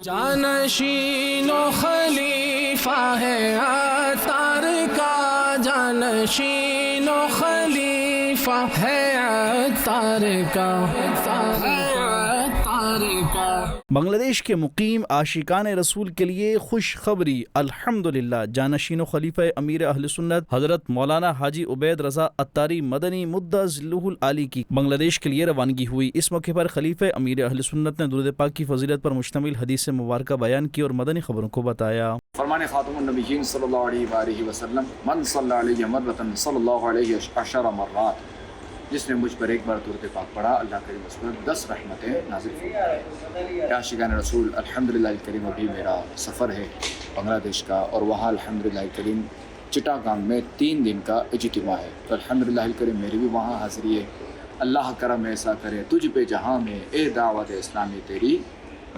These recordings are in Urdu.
جانشین و خلیفہ ہے عطار کا، جانشین و خلیفہ ہے عطار کا، عطار کا۔ بنگلہ دیش کے مقیم عاشقان رسول کے لیے خوشخبری، الحمدللہ جانشین و خلیفہ امیر اہل سنت حضرت مولانا حاجی عبید رضا عطاری مدنی مدہ ذلہ العالی کی بنگلہ دیش کے لیے روانگی ہوئی۔ اس موقع پر خلیفہ امیر اہل سنت نے درود پاک کی فضیلت پر مشتمل حدیث مبارکہ بیان کی اور مدنی خبروں کو بتایا۔ فرمان خاتم النبیین صلی اللہ علیہ وآلہ وسلم، من صلی علیہ مرۃ صلی اللہ علیہ عشر مرات، جس نے مجھ پر ایک بار درود پاک پڑھا، اللہ کریم اس پر 10 رحمتیں نازل فرمائے۔ عاشقان رسول، الحمدللہ الکریم ابھی میرا سفر ہے بنگلہ دیش کا، اور وہاں الحمدللہ الکریم چٹاگانگ میں 3 دن کا اجتماع ہے، تو الحمدللہ الکریم میری بھی وہاں حاضری ہے۔ اللہ کرم ایسا کرے تجھ پہ جہاں میں، اے دعوت اسلامی تیری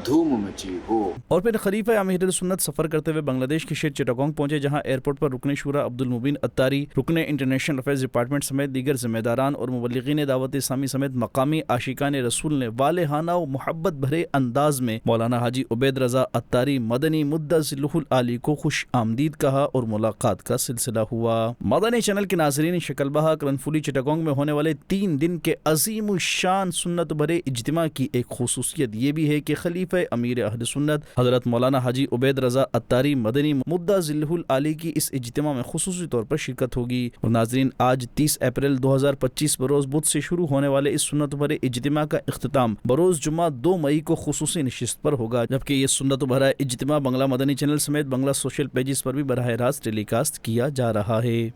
دھوم مچی ہو۔ اور پھر خلیفہ امیر سنت سفر کرتے ہوئے بنگلہ دیش کے شہر چٹاگانگ پہنچے، جہاں ایئرپورٹ پر رکن شورا عبد المبین عطاری، رکن انٹرنیشنل افیئرز ڈپارٹمنٹ سمیت دیگر ذمہ داران اور مبلغین دعوت اسلامی سمیت مقامی عاشقان رسول نے والہانہ و محبت بھرے انداز میں مولانا حاجی عبید رضا عطاری مدنی مدہ ذلہ العالی کو خوش آمدید کہا اور ملاقات کا سلسلہ ہوا۔ مدنی چینل کے ناظرین، شکل بہا کرنفولی چٹاگانگ میں ہونے والے 3 دن کے عظیم الشان سنت بھرے اجتماع کی ایک خصوصیت یہ بھی ہے کہ خلیفہ امیر اہل سنت حضرت مولانا حاجی عبید رضا عطاری مدنی مدہ ذلہ العالی کی اس اجتماع میں خصوصی طور پر شرکت ہوگی۔ اور ناظرین، آج 30 اپریل 2025 بروز بدھ سے شروع ہونے والے اس سنت بھرے اجتماع کا اختتام بروز جمعہ 2 مئی کو خصوصی نشست پر ہوگا، جبکہ یہ سنت بھرا اجتماع بنگلہ مدنی چینل سمیت بنگلہ سوشل پیجز پر بھی براہ راست ٹیلی کاسٹ کیا جا رہا ہے۔